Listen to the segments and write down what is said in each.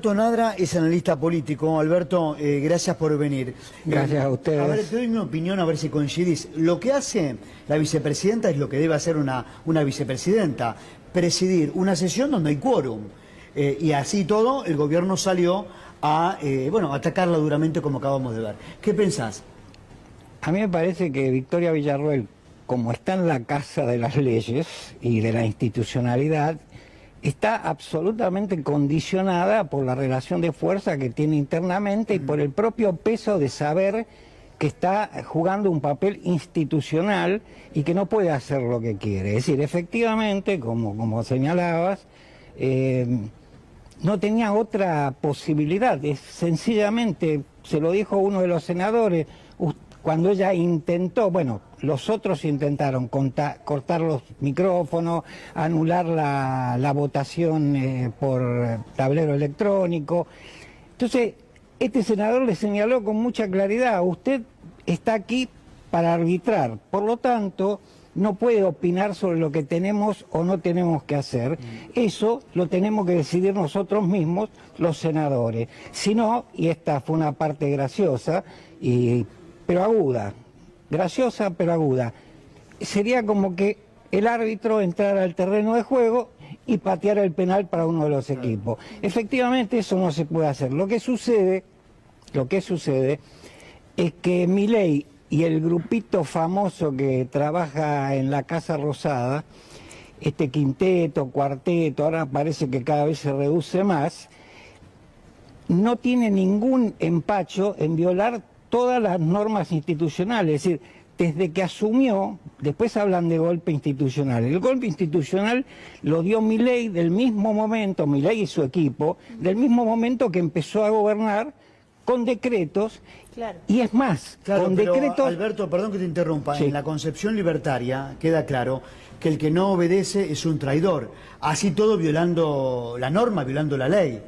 Alberto Nadra es analista político. Alberto, gracias por venir. Gracias a ustedes. A ver, te doy mi opinión, a ver si coincidís. Lo que hace la vicepresidenta es lo que debe hacer una vicepresidenta, presidir una sesión donde hay quórum. Y así todo, el gobierno salió a atacarla duramente como acabamos de ver. ¿Qué pensás? A mí me parece que Victoria Villarroel, como está en la casa de las leyes y de la institucionalidad, está absolutamente condicionada por la relación de fuerza que tiene internamente y por el propio peso de saber que está jugando un papel institucional y que no puede hacer lo que quiere. Es decir, efectivamente, como señalabas, no tenía otra posibilidad. Es sencillamente, se lo dijo uno de los senadores, cuando ella intentó, bueno, los otros intentaron cortar los micrófonos, anular la votación por tablero electrónico. Entonces, este senador le señaló con mucha claridad: usted está aquí para arbitrar, por lo tanto, no puede opinar sobre lo que tenemos o no tenemos que hacer. Eso lo tenemos que decidir nosotros mismos, los senadores. Si no, y esta fue una parte graciosa, pero aguda, graciosa pero aguda, sería como que el árbitro entrara al terreno de juego y pateara el penal para uno de los equipos. Efectivamente eso no se puede hacer. Lo que sucede es que Milei y el grupito famoso que trabaja en la Casa Rosada, este quinteto, cuarteto, ahora parece que cada vez se reduce más, no tiene ningún empacho en violar todas las normas institucionales. Es decir, desde que asumió, después hablan de golpe institucional. El golpe institucional lo dio Milei del mismo momento, Milei y su equipo, del mismo momento que empezó a gobernar con decretos. Claro. Y es más, claro, con pero, decretos... Alberto, perdón que te interrumpa, sí. En la concepción libertaria queda claro que el que no obedece es un traidor, así todo violando la norma, violando la ley.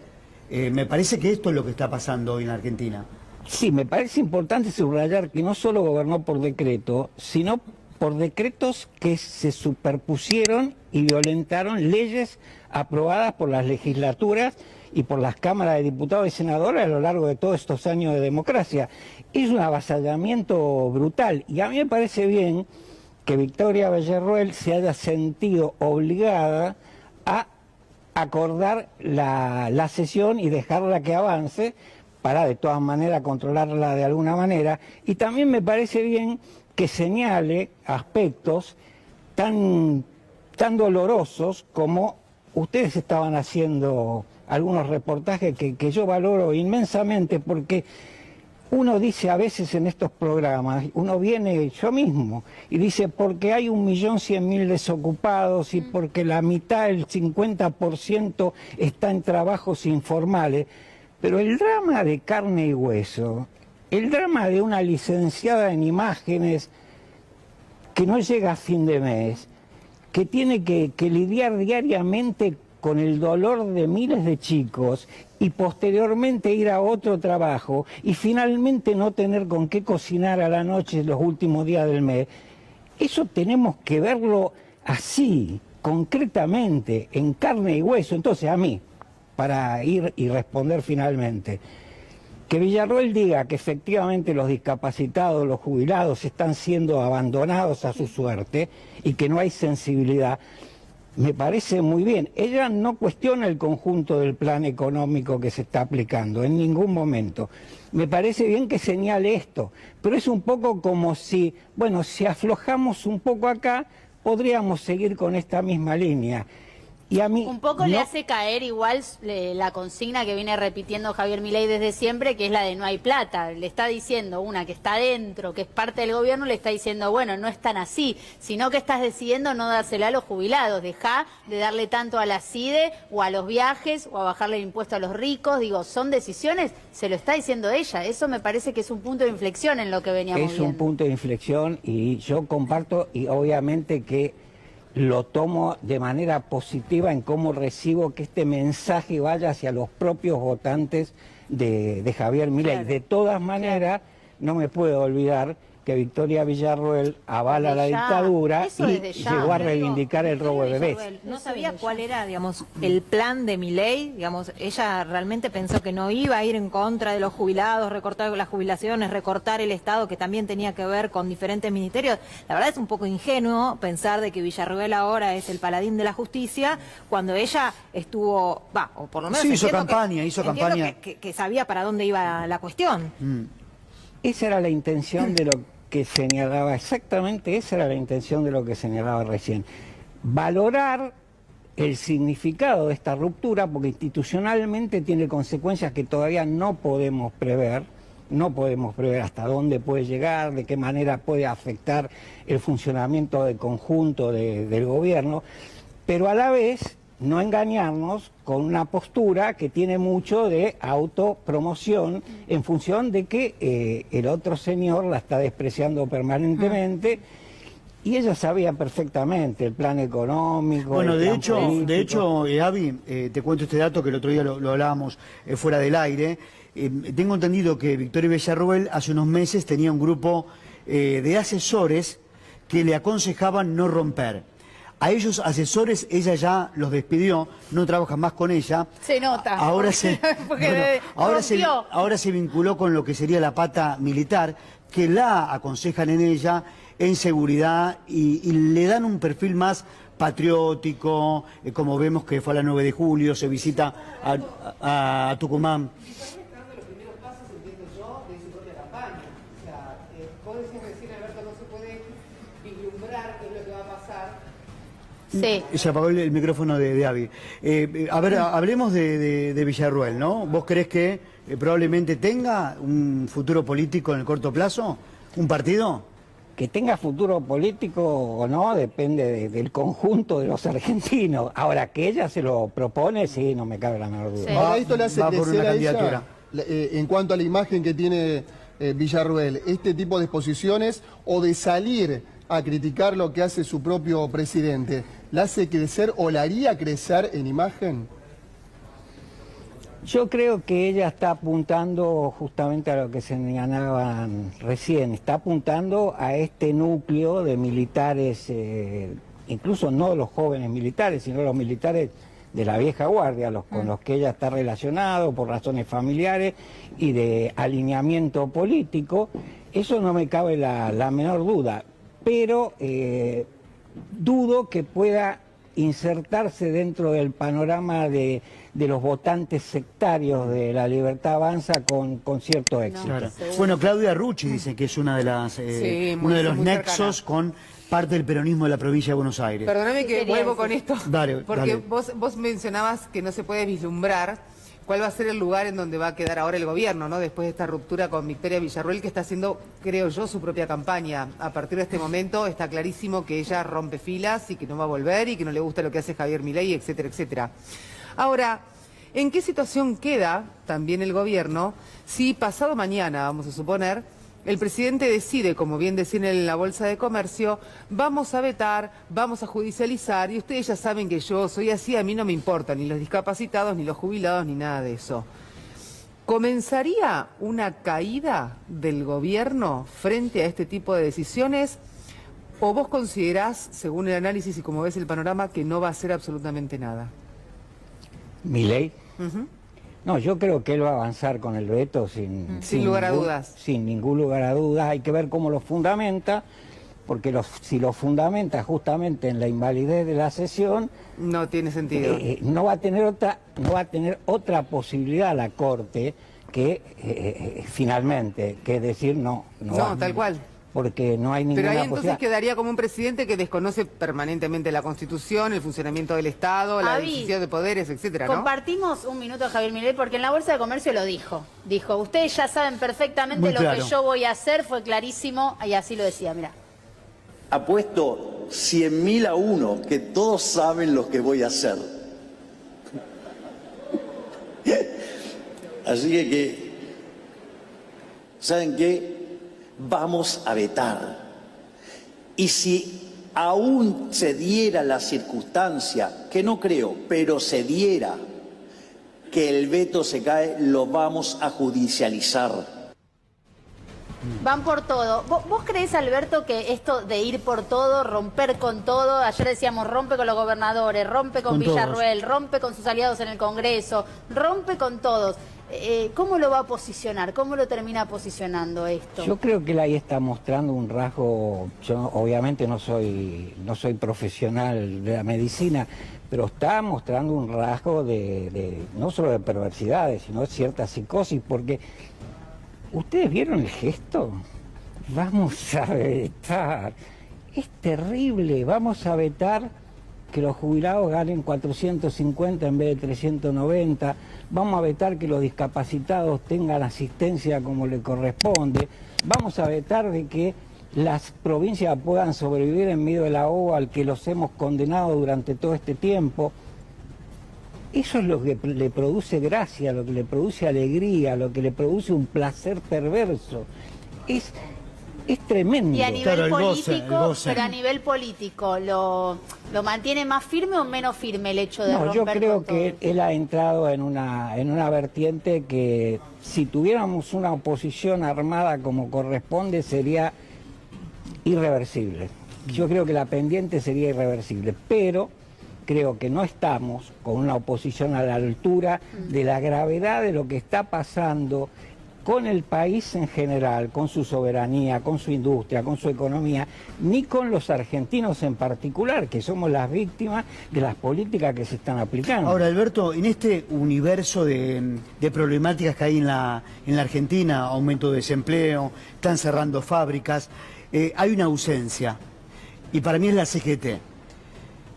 Me parece que esto es lo que está pasando hoy en Argentina. Sí, me parece importante subrayar que no solo gobernó por decreto, sino por decretos que se superpusieron y violentaron leyes aprobadas por las legislaturas y por las cámaras de diputados y senadores a lo largo de todos estos años de democracia. Es un avasallamiento brutal y a mí me parece bien que Victoria Villarroel se haya sentido obligada a acordar la sesión y dejarla que avance, para de todas maneras controlarla de alguna manera. Y también me parece bien que señale aspectos tan dolorosos como ustedes estaban haciendo algunos reportajes que yo valoro inmensamente, porque uno dice a veces en estos programas, uno viene yo mismo y dice porque hay 1.100.000 desocupados y porque la mitad, el 50% está en trabajos informales. Pero el drama de carne y hueso, el drama de una licenciada en imágenes que no llega a fin de mes, que tiene que lidiar diariamente con el dolor de miles de chicos y posteriormente ir a otro trabajo y finalmente no tener con qué cocinar a la noche los últimos días del mes, eso tenemos que verlo así, concretamente, en carne y hueso. Entonces a mí, para ir y responder finalmente, que Villarroel diga que efectivamente los discapacitados, los jubilados están siendo abandonados a su suerte y que no hay sensibilidad, me parece muy bien. Ella no cuestiona el conjunto del plan económico que se está aplicando en ningún momento. Me parece bien que señale esto, pero es un poco como si, bueno, si aflojamos un poco acá, podríamos seguir con esta misma línea. Y a mí un poco le hace caer igual la consigna que viene repitiendo Javier Milei desde siempre, que es la de no hay plata. Le está diciendo una que está dentro, que es parte del gobierno, le está diciendo, bueno, no es tan así, sino que estás decidiendo no dársela a los jubilados. Dejá de darle tanto a la CIDE o a los viajes o a bajarle el impuesto a los ricos. Digo, son decisiones, se lo está diciendo ella. Eso me parece que es un punto de inflexión en lo que veníamos viendo. Es un punto de inflexión y yo comparto, y obviamente que lo tomo de manera positiva en cómo recibo que este mensaje vaya hacia los propios votantes de Javier Milei. Claro. De todas maneras, no me puedo olvidar que Victoria Villarroel avala la Desde ya. dictadura Eso y desde ya. llegó a reivindicar el robo de bebés. No sabía cuál era, digamos, el plan de Milei, digamos, ella realmente pensó que no iba a ir en contra de los jubilados, recortar las jubilaciones, recortar el Estado, que también tenía que ver con diferentes ministerios. La verdad es un poco ingenuo pensar de que Villarroel ahora es el paladín de la justicia, cuando ella estuvo, o por lo menos Sí, hizo entiendo campaña. que sabía para dónde iba la cuestión. Esa era la intención de lo que señalaba, exactamente esa era la intención de lo que señalaba recién. Valorar el significado de esta ruptura, porque institucionalmente tiene consecuencias que todavía no podemos prever hasta dónde puede llegar, de qué manera puede afectar el funcionamiento del conjunto del gobierno, pero a la vez no engañarnos con una postura que tiene mucho de autopromoción en función de que el otro señor la está despreciando permanentemente. Y ella sabía perfectamente el plan económico. Bueno, el de plan hecho, político. Avi, te cuento este dato que el otro día lo hablábamos fuera del aire. Tengo entendido que Victoria Villarroel hace unos meses tenía un grupo de asesores que le aconsejaban no romper. A ellos asesores ella ya los despidió, no trabaja más con ella. Se nota. Ahora Rompió. ahora se vinculó con lo que sería la pata militar, que la aconsejan en ella en seguridad y le dan un perfil más patriótico, como vemos que fue a la 9 de julio, se visita a Tucumán. Sí. Se apagó el micrófono de Avi. A ver, hablemos de Villarroel, ¿no? ¿Vos creés que probablemente tenga un futuro político en el corto plazo? ¿Un partido? Que tenga futuro político o no depende del conjunto de los argentinos. Ahora, que ella se lo propone, sí, no me cabe la menor duda. Sí. Ahora, esto le hace va por crecer una a ella, candidatura. en cuanto a la imagen que tiene Villarroel, este tipo de exposiciones o de salir a criticar lo que hace su propio presidente, ¿la hace crecer o la haría crecer en imagen? Yo creo que ella está apuntando justamente a lo que señalaban recién, está apuntando a este núcleo de militares, incluso no los jóvenes militares, sino los militares de la vieja guardia, con los que ella está relacionado por razones familiares y de alineamiento político. Eso no me cabe la menor duda, pero dudo que pueda insertarse dentro del panorama de los votantes sectarios de La Libertad Avanza con cierto éxito. Claro. Bueno, Claudia Rucci dice que es una de las Sí, uno de los muy nexos con parte del peronismo de la provincia de Buenos Aires. Perdóname ¿Qué que querías vuelvo con decir? esto, Dale, porque dale. vos mencionabas que no se puede vislumbrar cuál va a ser el lugar en donde va a quedar ahora el gobierno, ¿no? Después de esta ruptura con Victoria Villarroel, que está haciendo, creo yo, su propia campaña. A partir de este momento está clarísimo que ella rompe filas y que no va a volver y que no le gusta lo que hace Javier Milei, etcétera, etcétera. Ahora, ¿en qué situación queda también el gobierno si pasado mañana, vamos a suponer, el presidente decide, como bien decían en la Bolsa de Comercio, vamos a vetar, vamos a judicializar, y ustedes ya saben que yo soy así, a mí no me importan ni los discapacitados, ni los jubilados, ni nada de eso? ¿Comenzaría una caída del gobierno frente a este tipo de decisiones? ¿O vos considerás, según el análisis y como ves el panorama, que no va a hacer absolutamente nada? ¿Milei? No, yo creo que él va a avanzar con el veto sin lugar a dudas. Sin ningún lugar a dudas. Hay que ver cómo lo fundamenta, porque si lo fundamenta justamente en la invalidez de la sesión, No tiene sentido. no va a tener otra posibilidad la Corte que finalmente, que es decir no va. Tal cual. Porque no hay ninguna Pero ahí entonces posibilidad. quedaría como un presidente que desconoce permanentemente la Constitución, el funcionamiento del Estado, la Avi, decisión de poderes, etcétera, ¿no? Compartimos un minuto a Javier Milei porque en la Bolsa de Comercio lo dijo. Dijo, ustedes ya saben perfectamente Muy lo claro. que yo voy a hacer, fue clarísimo, y así lo decía, mira. Apuesto 100.000 a 1 que todos saben lo que voy a hacer. Así que, ¿saben qué? Vamos a vetar. Y si aún se diera la circunstancia, que no creo, pero se diera que el veto se cae, lo vamos a judicializar. Van por todo. ¿Vos creés, Alberto, que esto de ir por todo, romper con todo, ayer decíamos rompe con los gobernadores, rompe con Villarruel, rompe con sus aliados en el Congreso, rompe con todos? ¿Cómo lo va a posicionar? ¿Cómo lo termina posicionando esto? Yo creo que él ahí está mostrando un rasgo, yo obviamente no soy profesional de la medicina, pero está mostrando un rasgo de no solo de perversidades, sino de cierta psicosis, porque ¿ustedes vieron el gesto? Vamos a vetar, es terrible, vamos a vetar que los jubilados ganen 450 en vez de 390, vamos a vetar que los discapacitados tengan asistencia como le corresponde, vamos a vetar de que las provincias puedan sobrevivir en medio del ahogo al que los hemos condenado durante todo este tiempo. Eso es lo que le produce gracia, lo que le produce alegría, lo que le produce un placer perverso. Es tremendo. Y a nivel Claro, el político, goce. pero a nivel político, ¿lo mantiene más firme o menos firme el hecho de No, romper yo creo con todo? que él ha entrado en una vertiente que si tuviéramos una oposición armada como corresponde sería irreversible. Yo creo que la pendiente sería irreversible, pero creo que no estamos con una oposición a la altura de la gravedad de lo que está pasando con el país en general, con su soberanía, con su industria, con su economía, ni con los argentinos en particular, que somos las víctimas de las políticas que se están aplicando. Ahora, Alberto, en este universo de problemáticas que hay en la Argentina, aumento de desempleo, están cerrando fábricas, hay una ausencia, y para mí es la CGT.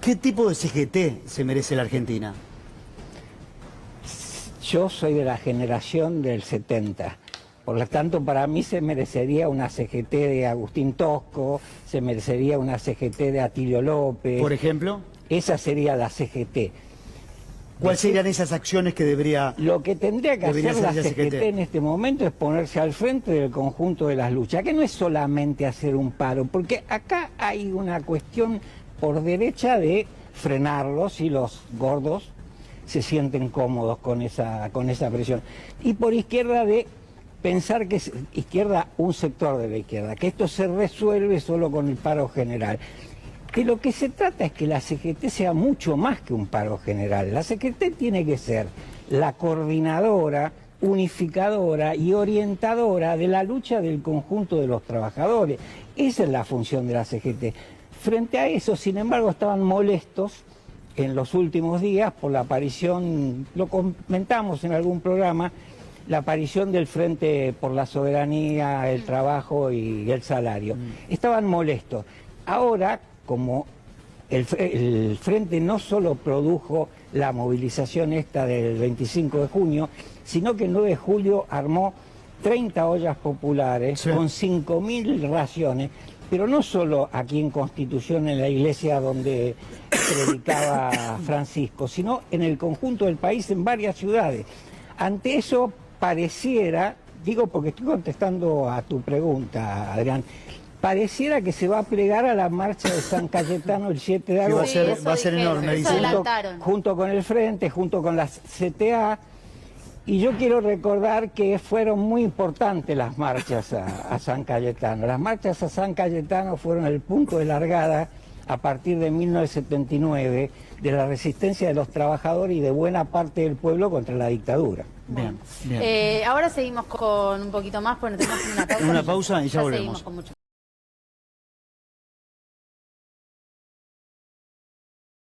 ¿Qué tipo de CGT se merece la Argentina? Yo soy de la generación del 70, por lo tanto para mí se merecería una CGT de Agustín Tosco, se merecería una CGT de Atilio López. Por ejemplo, Esa sería la CGT. ¿cuáles serían esas acciones que debería... Lo que tendría que Debería hacer la ser esa CGT CGT. en este momento es ponerse al frente del conjunto de las luchas, que no es solamente hacer un paro, porque acá hay una cuestión por derecha de frenarlos y los gordos se sienten cómodos con esa presión. Y por izquierda de pensar que es izquierda, un sector de la izquierda, que esto se resuelve solo con el paro general. De lo que se trata es que la CGT sea mucho más que un paro general. La CGT tiene que ser la coordinadora, unificadora y orientadora de la lucha del conjunto de los trabajadores. Esa es la función de la CGT. Frente a eso, sin embargo, estaban molestos en los últimos días por la aparición, lo comentamos en algún programa, la aparición del Frente por la Soberanía, el Trabajo y el Salario. Estaban molestos. Ahora, como el Frente no solo produjo la movilización esta del 25 de junio, sino que el 9 de julio armó 30 ollas populares con 5.000 raciones, pero no solo aquí en Constitución, en la iglesia donde predicaba Francisco, sino en el conjunto del país, en varias ciudades. Ante eso pareciera, digo porque estoy contestando a tu pregunta, Adrián, pareciera que se va a plegar a la marcha de San Cayetano el 7 de Que va a Sí, ser, eso va a ser dijeron, enorme, eso dice. adelantaron. junto con el Frente, junto con las CTA, y yo quiero recordar que fueron muy importantes las marchas a San Cayetano. Las marchas a San Cayetano fueron el punto de largada a partir de 1979 de la resistencia de los trabajadores y de buena parte del pueblo contra la dictadura. Bien, bien. Ahora seguimos con un poquito más, porque tenemos una pausa. Una pausa y ya volvemos. Seguimos con mucho.